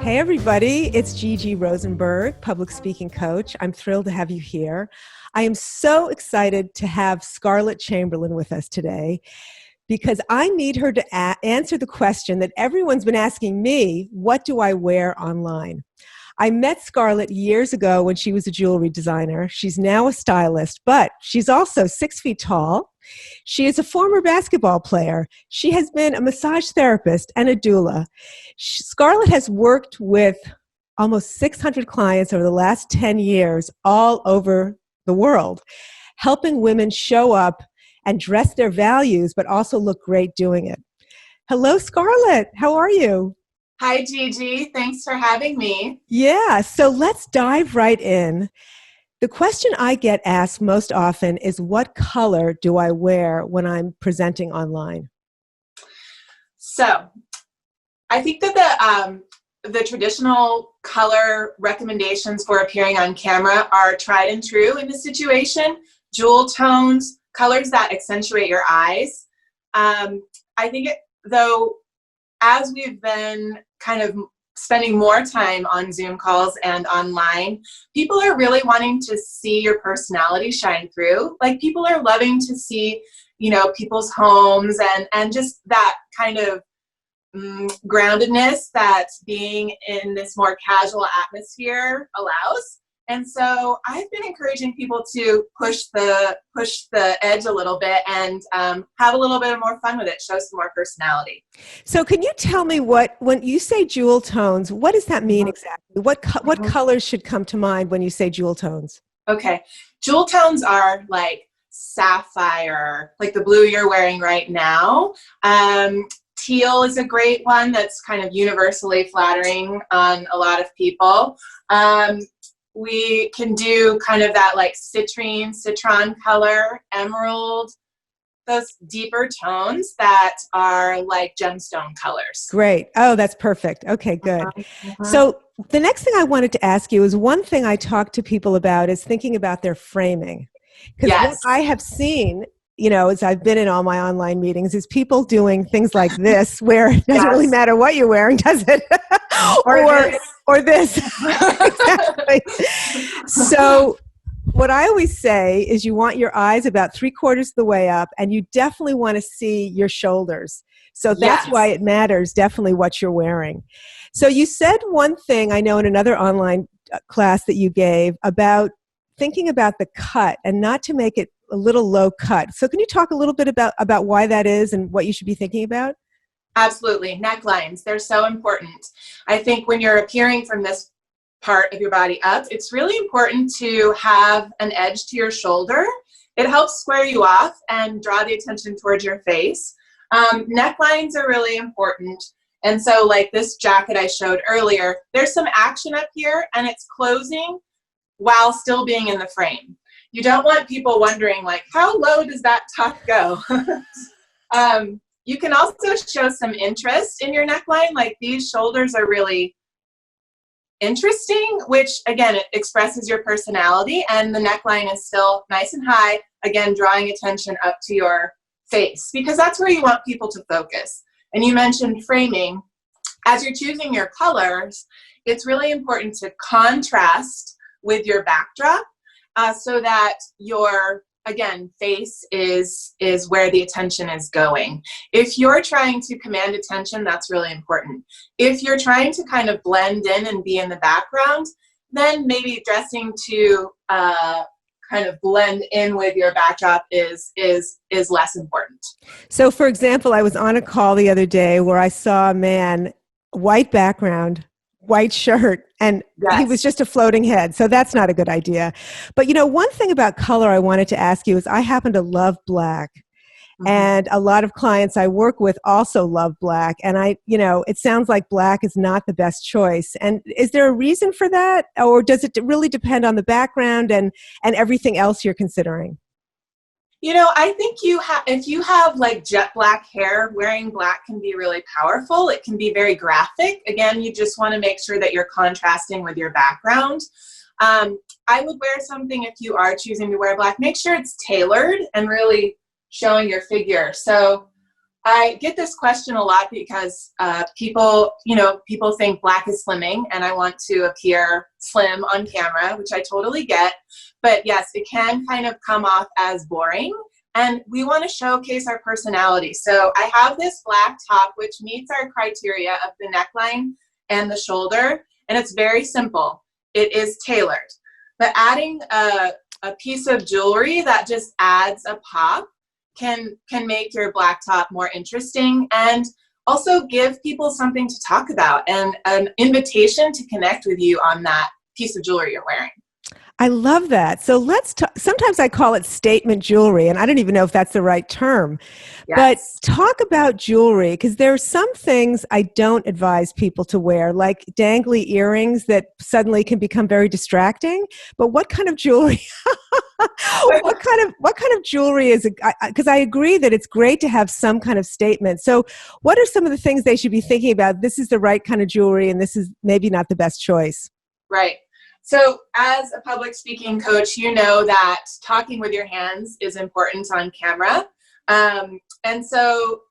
Hey everybody, it's Gigi Rosenberg, public speaking coach. I'm thrilled to have you here. I am so excited to have Scarlet Chamberlin with us today because I need her to answer the question that everyone's been asking me, what do I wear online? I met Scarlet years ago when she was a jewelry designer. She's now a stylist, but she's also 6 feet tall. She is a former basketball player. She has been a massage therapist and a doula. Scarlet has worked with almost 600 clients over the last 10 years all over the world, helping women show up and dress their values, but also look great doing it. Hello, Scarlet. How are you? Hi, Gigi. Thanks for having me. Yeah, so let's dive right in. The question I get asked most often is, what color do I wear when I'm presenting online? So, I think that the traditional color recommendations for appearing on camera are tried and true in this situation. Jewel tones, colors that accentuate your eyes. I think though, as we've been kind of spending more time on Zoom calls and online, people are really wanting to see your personality shine through. Like, people are loving to see, people's homes and just that kind of groundedness that being in this more casual atmosphere allows. And so I've been encouraging people to push the edge a little bit and have a little bit more fun with it, show some more personality. So can you tell me when you say jewel tones, what does that mean exactly? What colors should come to mind when you say jewel tones? Okay. Jewel tones are like sapphire, like the blue you're wearing right now. Teal is a great one that's kind of universally flattering on a lot of people. We can do kind of that like citrine, citron color, emerald, those deeper tones that are like gemstone colors. Great. Oh, that's perfect. Okay, good. So the next thing I wanted to ask you is, one thing I talk to people about is thinking about their framing. Because what I have seen, as I've been in all my online meetings, is people doing things like this, where it doesn't really matter what you're wearing, does it? or this. Exactly. So what I always say is, you want your eyes about 3/4 of the way up, and you definitely want to see your shoulders. So that's why it matters, definitely, what you're wearing. So you said one thing, I know, in another online class that you gave, about thinking about the cut and not to make it a little low cut. So can you talk a little bit about why that is and what you should be thinking about? Absolutely. Necklines, they're so important. I think when you're appearing from this part of your body up, it's really important to have an edge to your shoulder. It helps square you off and draw the attention towards your face. Necklines are really important. And so, like this jacket I showed earlier, there's some action up here and it's closing while still being in the frame. You don't want people wondering, like, how low does that top go? You can also show some interest in your neckline. Like, these shoulders are really interesting, which again, it expresses your personality, and the neckline is still nice and high, again, drawing attention up to your face, because that's where you want people to focus. And you mentioned framing. As you're choosing your colors, it's really important to contrast with your backdrop so that your, again, face is where the attention is going. If you're trying to command attention, that's really important. If you're trying to kind of blend in and be in the background, then maybe dressing to kind of blend in with your backdrop is less important. So, for example, I was on a call the other day where I saw a man, white background, white shirt, and he was just a floating head. So that's not a good idea. But one thing about color I wanted to ask you is, I happen to love black. And a lot of clients I work with also love black. And it sounds like black is not the best choice. And is there a reason for that? Or does it really depend on the background and everything else you're considering? I think if you have like jet black hair, wearing black can be really powerful. It can be very graphic. Again, you just want to make sure that you're contrasting with your background. I would wear something, if you are choosing to wear black, make sure it's tailored and really showing your figure. So I get this question a lot because people think black is slimming, and I want to appear slim on camera, which I totally get. But yes, it can kind of come off as boring, and we want to showcase our personality. So I have this black top, which meets our criteria of the neckline and the shoulder, and it's very simple. It is tailored. But adding a piece of jewelry that just adds a pop can make your black top more interesting, and also give people something to talk about and an invitation to connect with you on that piece of jewelry you're wearing. I love that. So let's talk. Sometimes I call it statement jewelry, and I don't even know if that's the right term. Yes. But talk about jewelry, because there are some things I don't advise people to wear, like dangly earrings that suddenly can become very distracting. But what kind of jewelry? what kind of jewelry is it? Because I agree that it's great to have some kind of statement. So what are some of the things they should be thinking about? This is the right kind of jewelry, and this is maybe not the best choice. Right. So as a public speaking coach, you know that talking with your hands is important on camera. And so,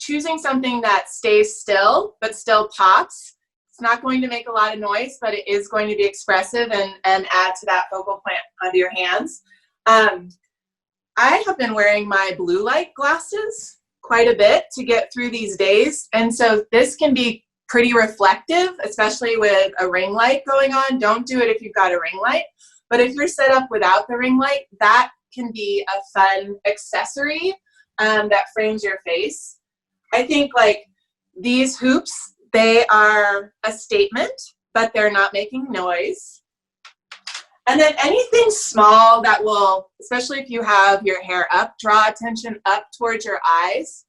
choosing something that stays still, but still pops, it's not going to make a lot of noise, but it is going to be expressive and add to that focal point of your hands. I have been wearing my blue light glasses quite a bit to get through these days. And so this can be pretty reflective, especially with a ring light going on. Don't do it if you've got a ring light. But if you're set up without the ring light, that can be a fun accessory that frames your face. I think like these hoops, they are a statement, but they're not making noise. And then anything small that will, especially if you have your hair up, draw attention up towards your eyes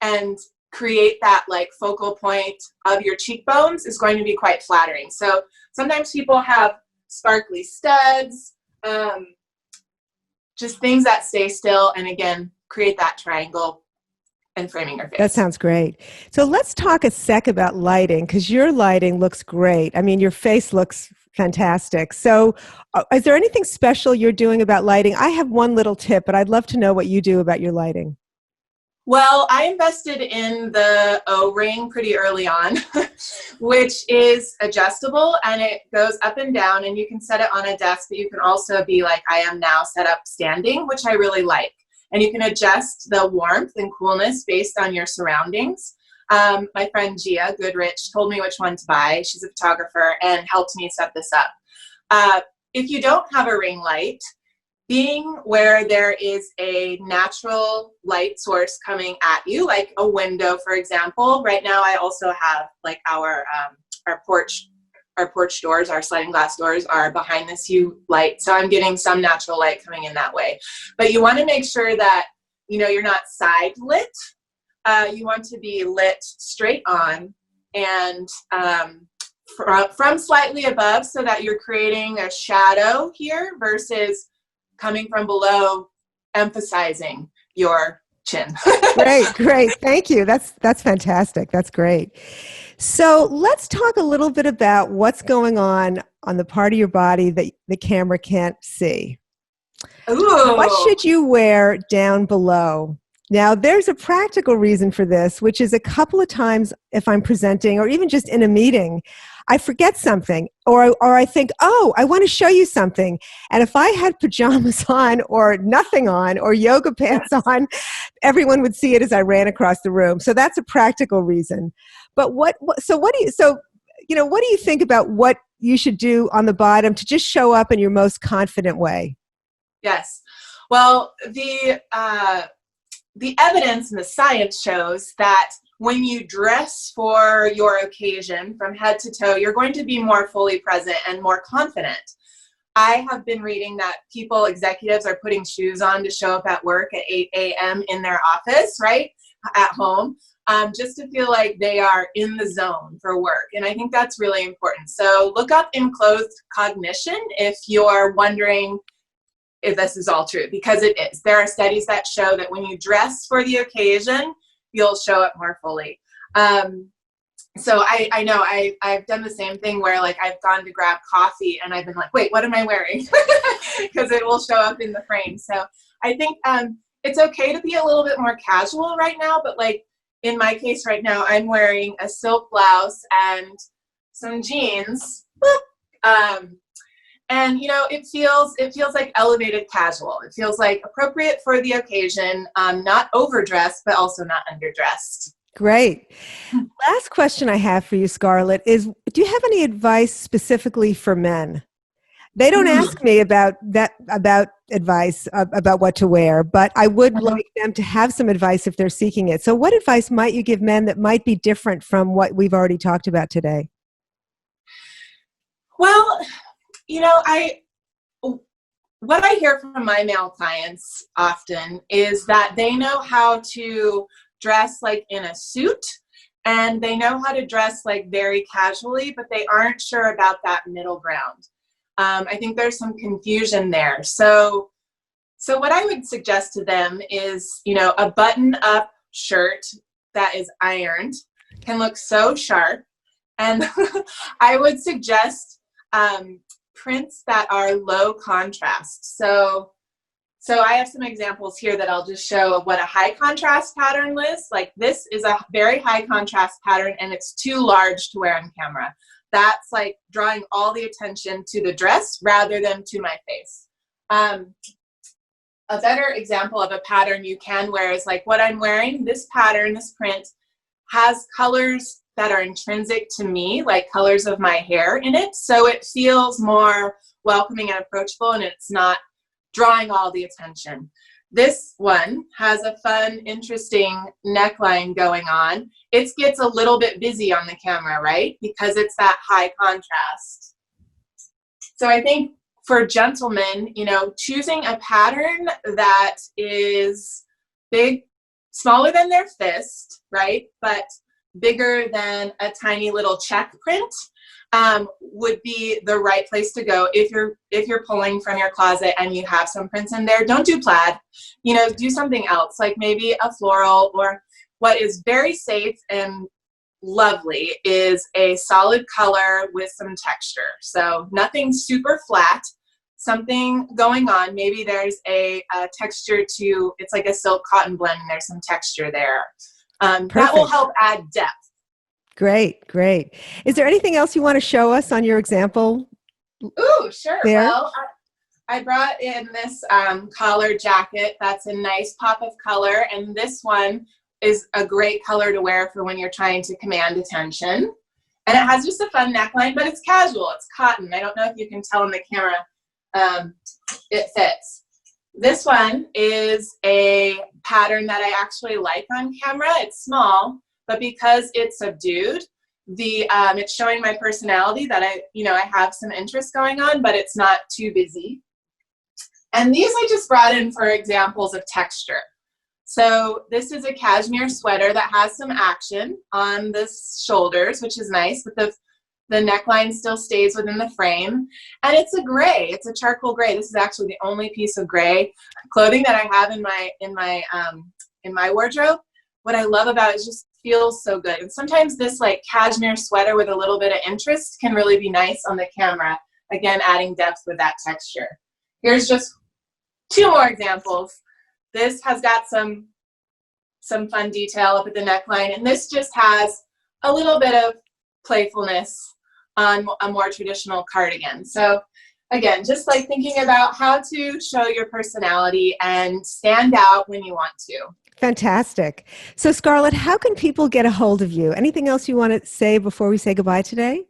and create that like focal point of your cheekbones is going to be quite flattering. So sometimes people have sparkly studs, just things that stay still, and again, create that triangle and framing your face. That sounds great. So let's talk a sec about lighting, because your lighting looks great. I mean, your face looks fantastic. So is there anything special you're doing about lighting? I have one little tip, but I'd love to know what you do about your lighting. Well, I invested in the O-ring pretty early on, which is adjustable and it goes up and down, and you can set it on a desk, but you can also be like I am now, set up standing, which I really like. And you can adjust the warmth and coolness based on your surroundings. My friend Gia Goodrich told me which one to buy. She's a photographer and helped me set this up. If you don't have a ring light, being where there is a natural light source coming at you, like a window, for example. Right now, I also have like our porch doors, our sliding glass doors are behind this hue light. So I'm getting some natural light coming in that way. But you want to make sure that, you're not side lit. You want to be lit straight on and from slightly above, so that you're creating a shadow here versus coming from below, emphasizing your chin. Great. Thank you. That's fantastic. That's great. So let's talk a little bit about what's going on the part of your body that the camera can't see. Ooh. What should you wear down below? Now, there's a practical reason for this, which is a couple of times if I'm presenting or even just in a meeting, I forget something or I think, oh, I want to show you something. And if I had pajamas on or nothing on or yoga pants on, everyone would see it as I ran across the room. So that's a practical reason. But what do you think about what you should do on the bottom to just show up in your most confident way? Yes. Well, the evidence and the science shows that when you dress for your occasion from head to toe, you're going to be more fully present and more confident. I have been reading that executives are putting shoes on to show up at work at 8 a.m. in their office, right? At home, just to feel like they are in the zone for work. And I think that's really important. So look up enclosed cognition if you're wondering if this is all true, because it is. There are studies that show that when you dress for the occasion, you'll show up more fully. So I know I've done the same thing where like I've gone to grab coffee and I've been like, wait, what am I wearing? Because it will show up in the frame. So I think it's okay to be a little bit more casual right now, but like in my case right now, I'm wearing a silk blouse and some jeans. And you know, it feels like elevated casual. It feels like appropriate for the occasion, not overdressed, but also not underdressed. Great. Last question I have for you, Scarlet, is do you have any advice specifically for men? They don't ask me about advice about what to wear, but I would like them to have some advice if they're seeking it. So what advice might you give men that might be different from what we've already talked about today? Well, you know, what I hear from my male clients often is that they know how to dress like in a suit, and they know how to dress like very casually, but they aren't sure about that middle ground. I think there's some confusion there. So what I would suggest to them is, you know, a button-up shirt that is ironed can look so sharp. And I would suggest prints that are low contrast. So I have some examples here that I'll just show of what a high contrast pattern is. Like this is a very high contrast pattern and it's too large to wear on camera. That's like drawing all the attention to the dress rather than to my face. A better example of a pattern you can wear is like what I'm wearing. This pattern, this print, has colors that are intrinsic to me, like colors of my hair in it. So it feels more welcoming and approachable, and it's not drawing all the attention. This one has a fun, interesting neckline going on. It gets a little bit busy on the camera, right? Because it's that high contrast. So I think for gentlemen, you know, choosing a pattern that is big, smaller than their fist, right? But bigger than a tiny little check print would be the right place to go. If you're pulling from your closet and you have some prints in there, don't do plaid. You know, do something else, like maybe a floral, or what is very safe and lovely is a solid color with some texture. So nothing super flat, something going on. Maybe there's a texture to, it's like a silk cotton blend and there's some texture there. That will help add depth. Great, great. Is there anything else you want to show us on your example? Ooh, sure. There? Well, I brought in this collar jacket. That's a nice pop of color. And this one is a great color to wear for when you're trying to command attention. And it has just a fun neckline, but it's casual. It's cotton. I don't know if you can tell in the camera. It fits. This one is a pattern that I actually like on camera. It's small, but because it's subdued, it's showing my personality that I have some interest going on, but it's not too busy. And these I just brought in for examples of texture. So this is a cashmere sweater that has some action on the shoulders, which is nice, but the neckline still stays within the frame. And it's a gray, it's a charcoal gray. This is actually the only piece of gray clothing that I have in my wardrobe. What I love about it is just feels so good. And sometimes this like cashmere sweater with a little bit of interest can really be nice on the camera. Again, adding depth with that texture. Here's just two more examples. This has got some fun detail up at the neckline, and this just has a little bit of playfulness on a more traditional cardigan. So again, just like thinking about how to show your personality and stand out when you want to. Fantastic. So Scarlet, how can people get a hold of you? Anything else you want to say before we say goodbye today?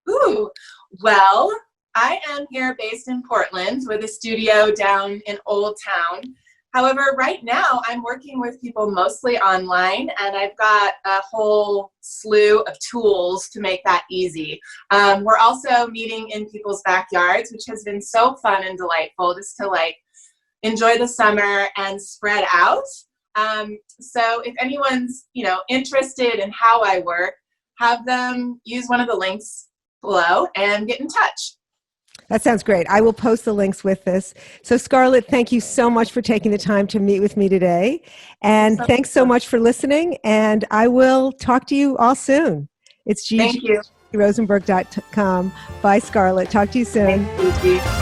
Ooh, well, I am here based in Portland with a studio down in Old Town. However, right now I'm working with people mostly online, and I've got a whole slew of tools to make that easy. We're also meeting in people's backyards, which has been so fun and delightful just to like enjoy the summer and spread out. So if anyone's, interested in how I work, have them use one of the links below and get in touch. That sounds great. I will post the links with this. So Scarlet, thank you so much for taking the time to meet with me today. And thanks so much for listening. And I will talk to you all soon. It's Gigi. Thank you. Rosenberg.com. Bye, Scarlet. Talk to you soon. Thank you, Gigi.